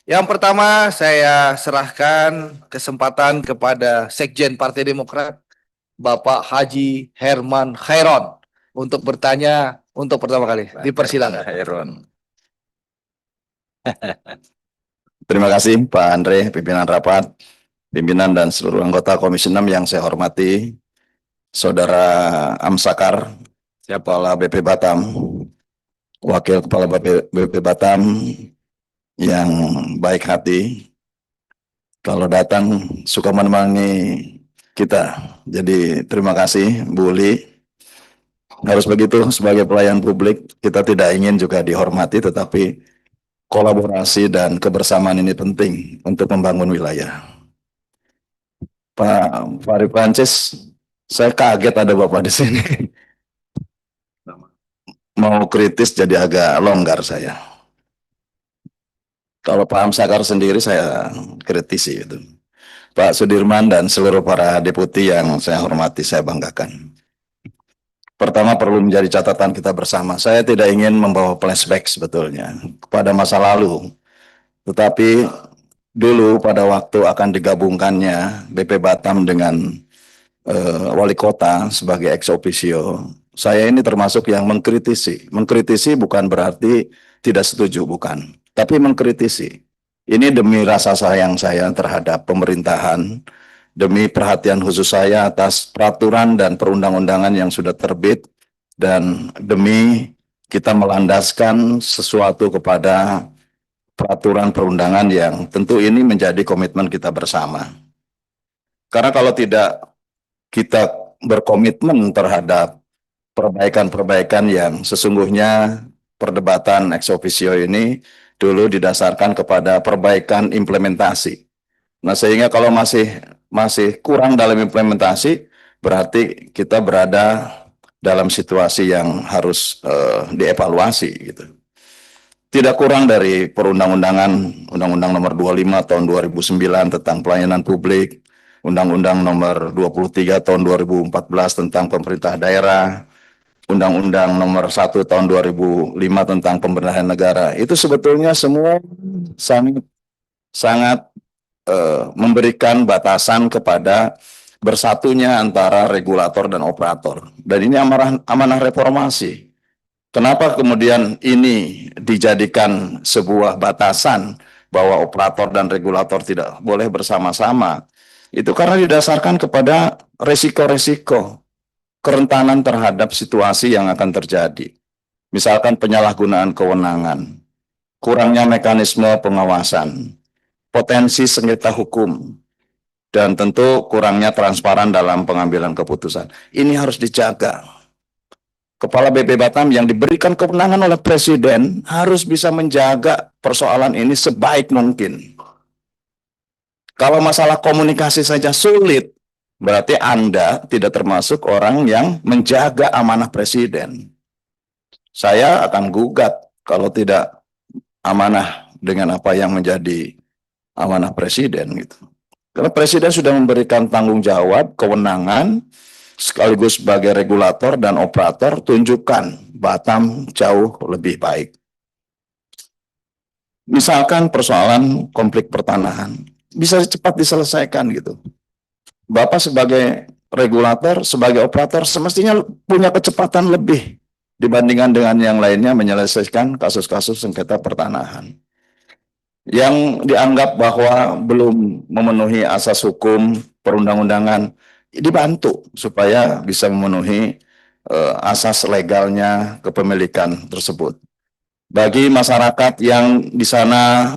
Yang pertama, saya serahkan kesempatan kepada Sekjen Partai Demokrat, Bapak Haji Herman Khairon, untuk bertanya untuk pertama kali. Dipersilakan. Heron. Terima kasih Pak Andre, pimpinan rapat, pimpinan dan seluruh anggota Komisi 6 yang saya hormati, Saudara Amsakar, Kepala BP Batam, Wakil Kepala BP Batam yang baik hati, kalau datang suka menemani kita. Jadi terima kasih Bu Uli. Harus begitu sebagai pelayan publik, kita tidak ingin juga dihormati, tetapi kolaborasi dan kebersamaan ini penting untuk membangun wilayah. Pak Fahri Prancis, saya kaget ada Bapak di sini. Mau kritis jadi agak longgar saya. Kalau Pak Amsakar sendiri saya kritisi itu. Pak Sudirman dan seluruh para deputi yang saya hormati, saya banggakan. Pertama perlu menjadi catatan kita bersama. Saya tidak ingin membawa flashback sebetulnya kepada masa lalu. Tetapi dulu pada waktu akan digabungkannya BP Batam dengan wali kota sebagai ex officio, saya ini termasuk yang mengkritisi. Mengkritisi bukan berarti tidak setuju, bukan. Tapi mengkritisi. Ini demi rasa sayang saya terhadap pemerintahan, demi perhatian khusus saya atas peraturan dan perundang-undangan yang sudah terbit, dan demi kita melandaskan sesuatu kepada peraturan perundangan yang tentu ini menjadi komitmen kita bersama. Karena kalau tidak kita berkomitmen terhadap perbaikan-perbaikan yang sesungguhnya perdebatan ex officio ini dulu didasarkan kepada perbaikan implementasi. Nah, sehingga kalau masih kurang dalam implementasi, berarti kita berada dalam situasi yang harus dievaluasi gitu. Tidak kurang dari perundang-undangan Undang-Undang Nomor 25 Tahun 2009 tentang pelayanan publik, Undang-Undang Nomor 23 Tahun 2014 tentang pemerintah daerah, Undang-Undang Nomor 1 Tahun 2005 tentang pembenahan negara. Itu sebetulnya semua sangat sangat memberikan batasan kepada bersatunya antara regulator dan operator. Dan ini amanah reformasi. Kenapa kemudian ini dijadikan sebuah batasan bahwa operator dan regulator tidak boleh bersama-sama? Itu karena didasarkan kepada resiko-resiko kerentanan terhadap situasi yang akan terjadi. Misalkan penyalahgunaan kewenangan, kurangnya mekanisme pengawasan, potensi sengketa hukum, dan tentu kurangnya transparan dalam pengambilan keputusan. Ini harus dijaga. Kepala BP Batam yang diberikan kewenangan oleh Presiden harus bisa menjaga persoalan ini sebaik mungkin. Kalau masalah komunikasi saja sulit, berarti Anda tidak termasuk orang yang menjaga amanah Presiden. Saya akan gugat kalau tidak amanah dengan apa yang menjadi amanah Presiden gitu. Karena Presiden sudah memberikan tanggung jawab, kewenangan, sekaligus sebagai regulator dan operator, tunjukkan Batam jauh lebih baik. Misalkan persoalan konflik pertanahan, bisa cepat diselesaikan gitu. Bapak sebagai regulator, sebagai operator, semestinya punya kecepatan lebih dibandingkan dengan yang lainnya menyelesaikan kasus-kasus sengketa pertanahan. Yang dianggap bahwa belum memenuhi asas hukum perundang-undangan, dibantu supaya bisa memenuhi asas legalnya kepemilikan tersebut. Bagi masyarakat yang di sana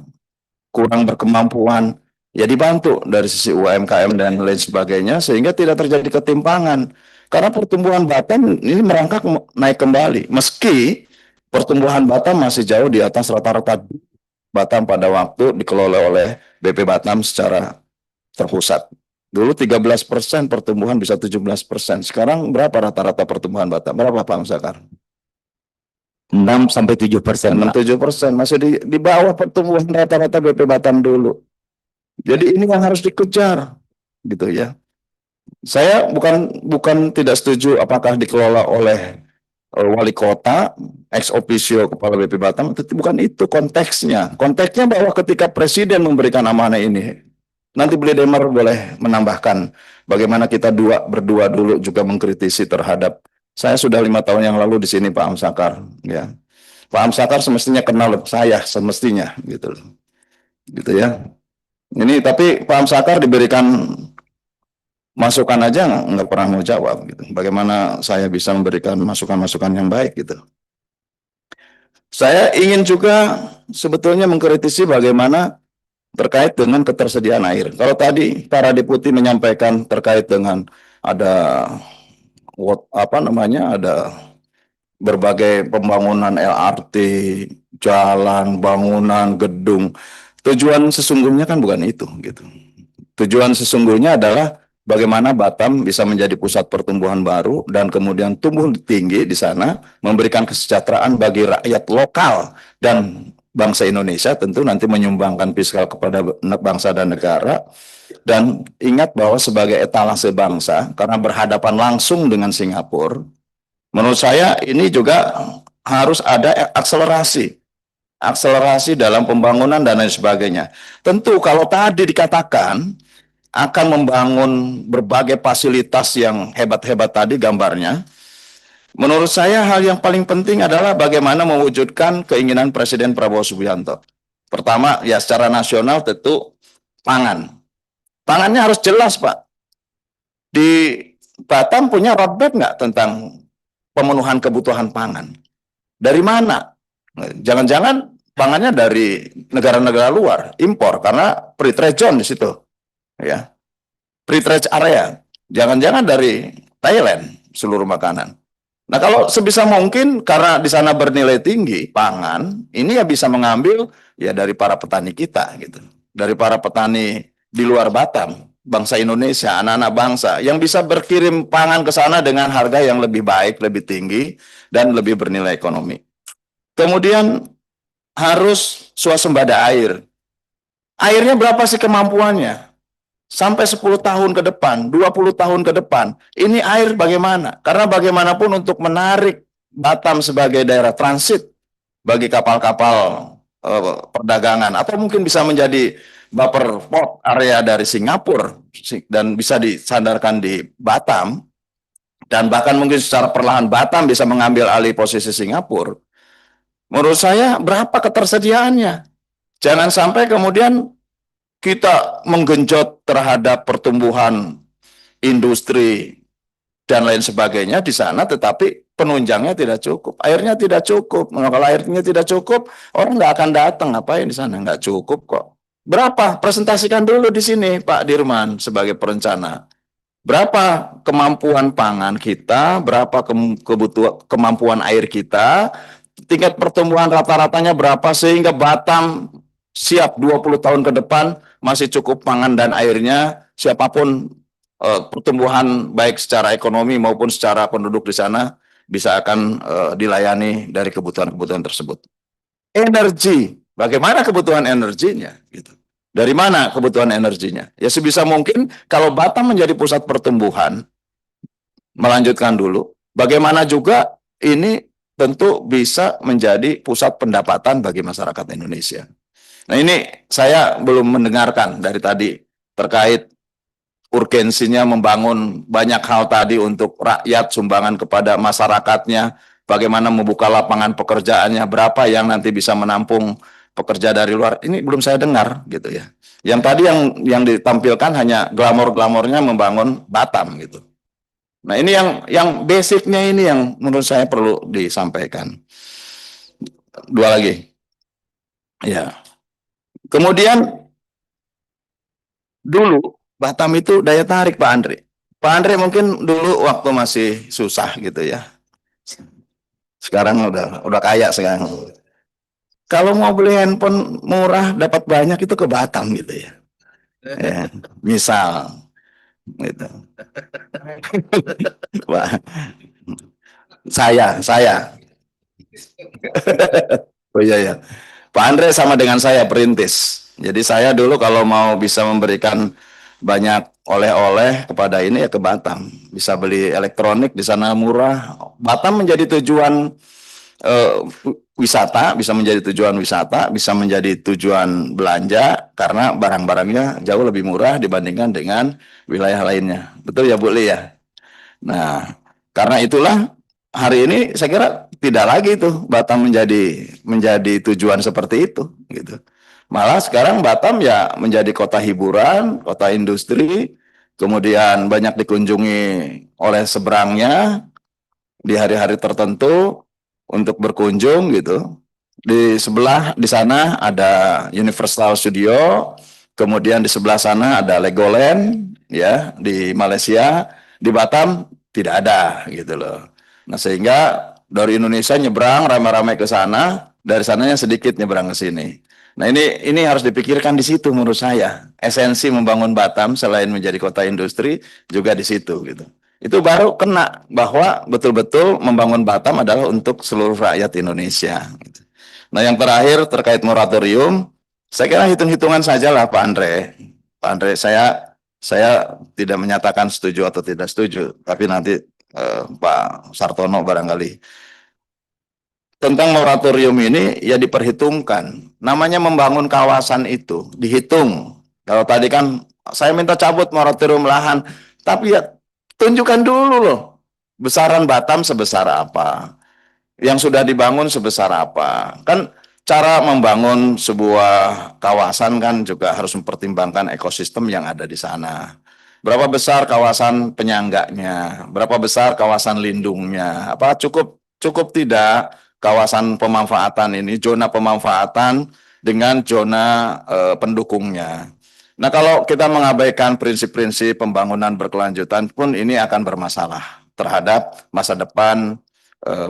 kurang berkemampuan, ya dibantu dari sisi UMKM dan lain sebagainya, sehingga tidak terjadi ketimpangan. Karena pertumbuhan Batam ini merangkak naik kembali, meski pertumbuhan Batam masih jauh di atas rata-rata Batam pada waktu dikelola oleh BP Batam secara terpusat. Dulu 13% pertumbuhan bisa 17%. Sekarang berapa rata-rata pertumbuhan Batam? Berapa Pak Musakar? 6-7%, 6-7%, masih di bawah pertumbuhan rata-rata BP Batam dulu. Jadi ini yang harus dikejar, gitu ya. Saya bukan tidak setuju apakah dikelola oleh wali kota, ex officio kepala BP Batam, itu bukan itu konteksnya. Konteksnya bahwa ketika presiden memberikan amanah ini, nanti Beli Demar boleh menambahkan bagaimana kita berdua dulu juga mengkritisi terhadap, saya sudah 5 tahun yang lalu di sini Pak Amsakar, ya. Pak Amsakar semestinya kenal saya semestinya gitu ya. Ini tapi Pak Amsakar diberikan masukan aja nggak pernah mau jawab gitu. Bagaimana saya bisa memberikan masukan-masukan yang baik gitu. Saya ingin juga sebetulnya mengkritisi bagaimana terkait dengan ketersediaan air. Kalau tadi para deputi menyampaikan terkait dengan ada ada berbagai pembangunan LRT, jalan, bangunan, gedung. Tujuan sesungguhnya kan bukan itu gitu. Tujuan sesungguhnya adalah bagaimana Batam bisa menjadi pusat pertumbuhan baru dan kemudian tumbuh tinggi di sana, memberikan kesejahteraan bagi rakyat lokal dan bangsa Indonesia, tentu nanti menyumbangkan fiskal kepada bangsa dan negara. Dan ingat bahwa sebagai etalase bangsa, karena berhadapan langsung dengan Singapura, menurut saya ini juga harus ada akselerasi dalam pembangunan dan lain sebagainya. Tentu kalau tadi dikatakan akan membangun berbagai fasilitas yang hebat-hebat tadi gambarnya, menurut saya hal yang paling penting adalah bagaimana mewujudkan keinginan Presiden Prabowo Subianto. Pertama, ya secara nasional tentu pangan. Pangannya harus jelas, Pak. Di Batam punya roadmap nggak tentang pemenuhan kebutuhan pangan? Dari mana? Jangan-jangan pangannya dari negara-negara luar, impor, karena free trade zone di situ. Ya, free trade area. Jangan-jangan dari Thailand seluruh makanan. Nah, kalau sebisa mungkin karena di sana bernilai tinggi pangan, ini ya bisa mengambil ya dari para petani kita gitu. Dari para petani di luar Batam, bangsa Indonesia, anak-anak bangsa yang bisa berkirim pangan ke sana dengan harga yang lebih baik, lebih tinggi dan lebih bernilai ekonomi. Kemudian harus swasembada air. Airnya berapa sih kemampuannya? Sampai 10 tahun ke depan, 20 tahun ke depan, ini air bagaimana? Karena bagaimanapun untuk menarik Batam sebagai daerah transit bagi kapal-kapal perdagangan, atau mungkin bisa menjadi buffer port area dari Singapura dan bisa disandarkan di Batam, dan bahkan mungkin secara perlahan Batam bisa mengambil alih posisi Singapura. Menurut saya berapa ketersediaannya? Jangan sampai kemudian kita menggenjot terhadap pertumbuhan industri dan lain sebagainya di sana, tetapi penunjangnya tidak cukup, airnya tidak cukup. Nah, kalau airnya tidak cukup, orang nggak akan datang. Ngapain di sana? Nggak cukup kok. Berapa? Presentasikan dulu di sini, Pak Dirman, sebagai perencana. Berapa kemampuan pangan kita, berapa kebutuhan kemampuan air kita, tingkat pertumbuhan rata-ratanya berapa sehingga Batam siap 20 tahun ke depan masih cukup pangan dan airnya, siapapun pertumbuhan baik secara ekonomi maupun secara penduduk di sana bisa akan dilayani dari kebutuhan-kebutuhan tersebut. Energi, bagaimana kebutuhan energinya gitu. Dari mana kebutuhan energinya? Ya sebisa mungkin kalau Batam menjadi pusat pertumbuhan, melanjutkan dulu, bagaimana juga ini tentu bisa menjadi pusat pendapatan bagi masyarakat Indonesia. Nah, ini saya belum mendengarkan dari tadi terkait urgensinya membangun banyak hal tadi untuk rakyat, sumbangan kepada masyarakatnya, bagaimana membuka lapangan pekerjaannya, berapa yang nanti bisa menampung pekerja dari luar. Ini belum saya dengar gitu ya. Yang tadi yang ditampilkan hanya glamor-glamornya membangun Batam gitu. Nah, ini yang basicnya ini yang menurut saya perlu disampaikan. Dua lagi. Ya. Kemudian dulu Batam itu daya tarik Pak Andre. Pak Andre mungkin dulu waktu masih susah gitu ya. Sekarang udah kaya sekarang. Kalau mau beli handphone murah dapat banyak itu ke Batam gitu ya. Ya, misal gitu. Wah, saya. Oh iya ya. Pak Andre sama dengan saya perintis. Jadi saya dulu kalau mau bisa memberikan banyak oleh-oleh kepada ini ya ke Batam. Bisa beli elektronik di sana murah. Batam menjadi tujuan wisata, bisa menjadi tujuan wisata, bisa menjadi tujuan belanja karena barang-barangnya jauh lebih murah dibandingkan dengan wilayah lainnya. Betul ya Bu Li ya? Nah, karena itulah hari ini saya kira tidak lagi tuh Batam menjadi tujuan seperti itu gitu. Malah sekarang Batam ya menjadi kota hiburan, kota industri, kemudian banyak dikunjungi oleh seberangnya di hari-hari tertentu untuk berkunjung gitu. Di sebelah di sana ada Universal Studio, kemudian di sebelah sana ada Legoland ya di Malaysia, di Batam tidak ada gitu loh. Nah, sehingga dari Indonesia nyebrang ramai-ramai ke sana, dari sananya sedikit nyebrang ke sini. Nah, ini harus dipikirkan di situ menurut saya. Esensi membangun Batam selain menjadi kota industri juga di situ gitu. Itu baru kena bahwa betul-betul membangun Batam adalah untuk seluruh rakyat Indonesia gitu. Nah, yang terakhir terkait moratorium, saya kira hitung-hitungan sajalah Pak Andre. Pak Andre, saya tidak menyatakan setuju atau tidak setuju, tapi nanti Pak Sartono barangkali. Tentang moratorium ini ya diperhitungkan. Namanya membangun kawasan itu dihitung. Kalau tadi kan saya minta cabut moratorium lahan, tapi ya tunjukkan dulu loh besaran Batam sebesar apa, yang sudah dibangun sebesar apa. Kan cara membangun sebuah kawasan kan juga harus mempertimbangkan ekosistem yang ada di sana. Berapa besar kawasan penyangganya, berapa besar kawasan lindungnya, apa cukup cukup tidak kawasan pemanfaatan ini, zona pemanfaatan dengan zona pendukungnya. Nah, kalau kita mengabaikan prinsip-prinsip pembangunan berkelanjutan pun ini akan bermasalah terhadap masa depan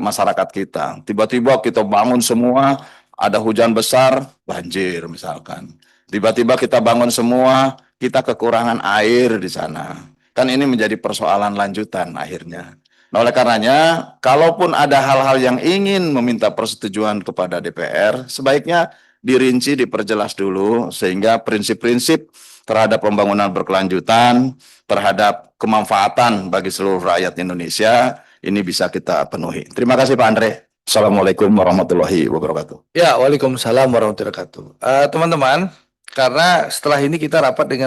masyarakat kita. Tiba-tiba kita bangun semua, ada hujan besar, banjir misalkan. Tiba-tiba kita bangun semua, kita kekurangan air di sana. Kan ini menjadi persoalan lanjutan akhirnya. Nah, oleh karenanya, kalaupun ada hal-hal yang ingin meminta persetujuan kepada DPR, sebaiknya dirinci, diperjelas dulu, sehingga prinsip-prinsip terhadap pembangunan berkelanjutan, terhadap kemanfaatan bagi seluruh rakyat Indonesia, ini bisa kita penuhi. Terima kasih Pak Andre. Assalamualaikum warahmatullahi wabarakatuh. Ya, Waalaikumsalam warahmatullahi wabarakatuh. Teman-teman, karena setelah ini kita rapat dengan